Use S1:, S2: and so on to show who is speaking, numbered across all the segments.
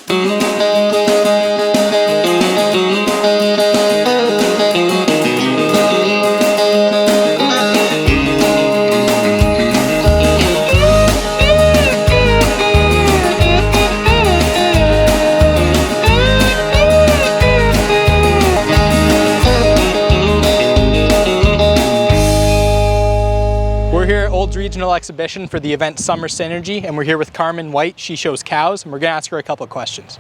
S1: We're here at Olds Regional Exhibition for the event Summer Synergy, and we're here with Carmen White. She shows cows, and we're going to ask her a couple of questions.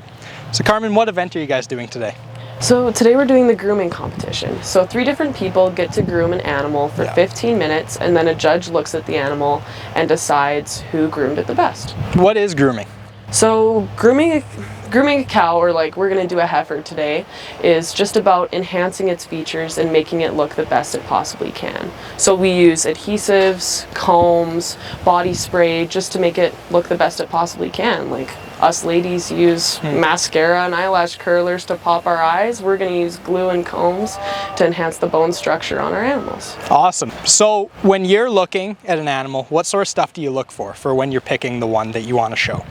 S1: So Carmen, what event are you guys doing today?
S2: So today we're doing the grooming competition. So 3 different people get to groom an animal for 15 minutes, and then a judge looks at the animal and decides who groomed it the best.
S1: What is grooming?
S2: So grooming a cow, or like we're going to do a heifer today, is just about enhancing its features and making it look the best it possibly can. So we use adhesives, combs, body spray, just to make it look the best it possibly can. Like us ladies use mascara and eyelash curlers to pop our eyes. We're going to use glue and combs to enhance the bone structure on our animals.
S1: Awesome. So when you're looking at an animal, what sort of stuff do you look for when you're picking the one that you want to show?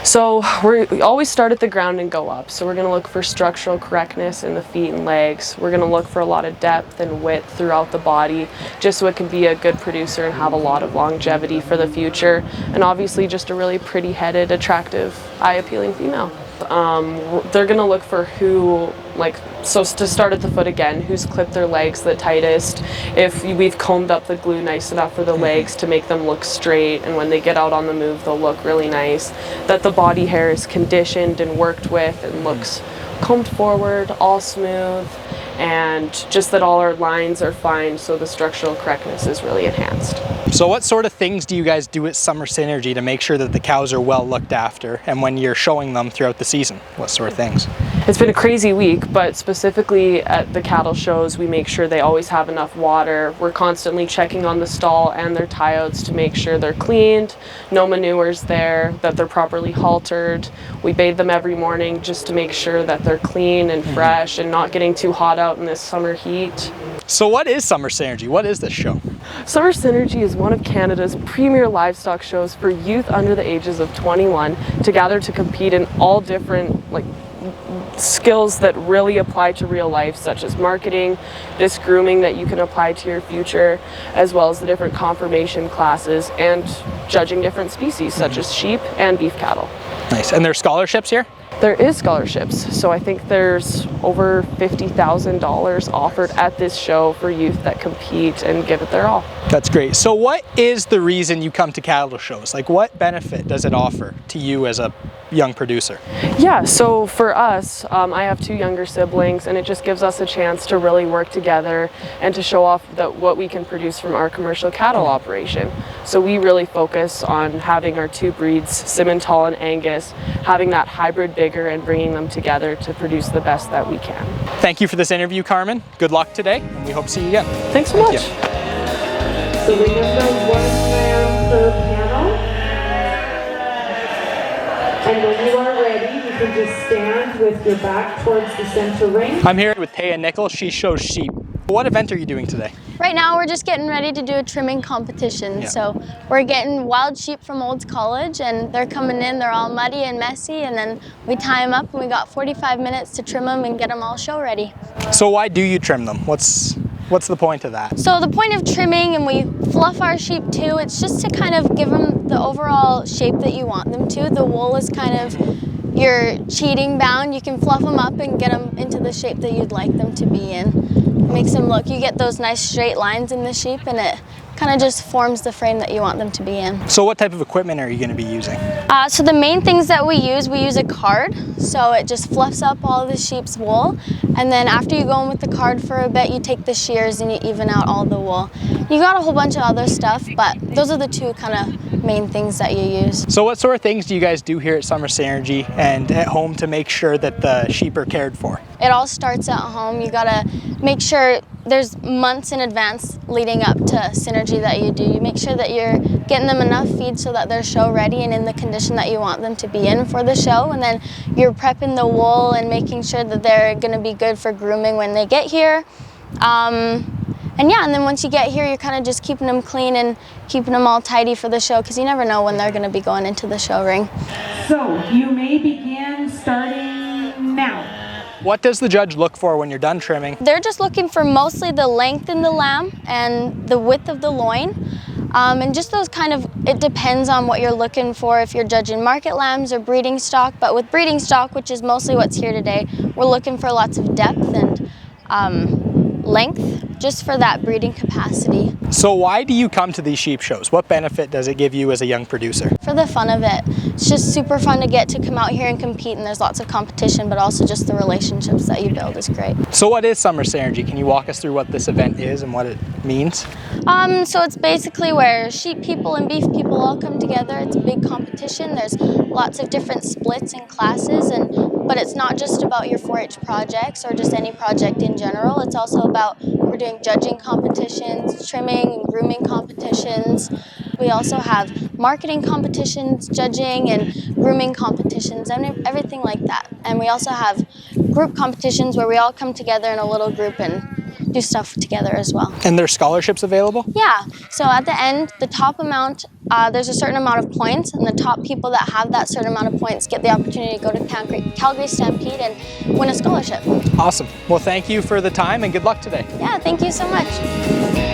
S2: So we always start at the ground and go up. So we're going to look for structural correctness in the feet and legs. We're going to look for a lot of depth and width throughout the body, just so it can be a good producer and have a lot of longevity for the future. And obviously just a really pretty-headed, attractive, eye-appealing female. They're going to look for so to start at the foot again, who's clipped their legs the tightest, if we've combed up the glue nice enough for the legs to make them look straight, and when they get out on the move they'll look really nice, that the body hair is conditioned and worked with and looks combed forward, all smooth, and just that all our lines are fine, so the structural correctness is really enhanced.
S1: So what sort of things do you guys do at Summer Synergy to make sure that the cows are well looked after, and when you're showing them throughout the season, what sort of things?
S2: It's been a crazy week, but specifically at the cattle shows, we make sure they always have enough water. We're constantly checking on the stall and their tie-outs to make sure they're cleaned, no manure's there, that they're properly haltered. We bathe them every morning just to make sure that they're clean and fresh and not getting too hot out in this summer heat.
S1: So what is Summer Synergy? What is this show?
S2: Summer Synergy is one of Canada's premier livestock shows for youth under the ages of 21 to gather to compete in all different skills that really apply to real life, such as marketing, this grooming that you can apply to your future, as well as the different conformation classes and judging different species such as sheep and beef cattle.
S1: Nice. And there's scholarships here?
S2: There is scholarships, so I think there's over $50,000 offered at this show for youth that compete and give it their all.
S1: That's great. So what is the reason you come to cattle shows? Like, what benefit does it offer to you as a young producer?
S2: Yeah, so for us, I have 2 younger siblings, and it just gives us a chance to really work together and to show off what we can produce from our commercial cattle operation. So we really focus on having our 2 breeds, Simmental and Angus, having that hybrid vigor and bringing them together to produce the best that we can.
S1: Thank you for this interview, Carmen. Good luck today, and we hope to see you again.
S2: Thanks so much.
S3: So remember, 1 man per panel. And when you are ready, you can just stand with your back towards the center ring.
S1: I'm here with Taya Nichols. She shows sheep. What event are you doing today?
S4: Right now we're just getting ready to do a trimming competition. So we're getting wild sheep from Olds College, and they're coming in, they're all muddy and messy, and then we tie them up and we got 45 minutes to trim them and get them all show ready.
S1: So why do you trim them? What's the point of that?
S4: So the point of trimming, and we fluff our sheep too, it's just to kind of give them the overall shape that you want them to. The wool is kind of your cheating bound. You can fluff them up and get them into the shape that you'd like them to be in. Makes them look, you get those nice straight lines in the sheep, and it kind of just forms the frame that you want them to be in.
S1: So what type of equipment are you going to be using?
S4: So the main things that we use a card, so it just fluffs up all the sheep's wool, and then after you go in with the card for a bit, you take the shears and you even out all the wool. You got a whole bunch of other stuff, but those are the 2 kind of main things that you use.
S1: So what sort of things do you guys do here at Summer Synergy and at home to make sure that the sheep are cared for?
S4: It all starts at home. You gotta make sure there's months in advance leading up to Synergy that you do. You make sure that you're getting them enough feed so that they're show ready and in the condition that you want them to be in for the show, and then you're prepping the wool and making sure that they're gonna be good for grooming when they get here. And then once you get here, you're kind of just keeping them clean and keeping them all tidy for the show, because you never know when they're going to be going into the show ring.
S3: So you may begin starting now.
S1: What does the judge look for when you're done trimming?
S4: They're just looking for mostly the length in the lamb and the width of the loin. And just those kind of, it depends on what you're looking for if you're judging market lambs or breeding stock. But with breeding stock, which is mostly what's here today, we're looking for lots of depth and length just for that breeding capacity.
S1: So why do you come to these sheep shows? What benefit does it give you as a young producer?
S4: For the fun of it. It's just super fun to get to come out here and compete, and there's lots of competition, but also just the relationships that you build is great.
S1: So what is Summer Synergy? Can you walk us through what this event is and what it means?
S4: So it's basically where sheep people and beef people all come together. It's a big competition. There's lots of different splits and classes, but it's not just about your 4-H projects or just any project in general. It's also about, we're doing judging competitions, trimming and grooming competitions. We also have marketing competitions, judging and grooming competitions, and everything like that. And we also have group competitions where we all come together in a little group and do stuff together as well.
S1: And there's scholarships available?
S4: Yeah, so at the end, the top amount, there's a certain amount of points, and the top people that have that certain amount of points get the opportunity to go to Calgary Stampede and win a scholarship.
S1: Awesome. Well, thank you for the time and good luck today.
S4: Yeah, thank you so much.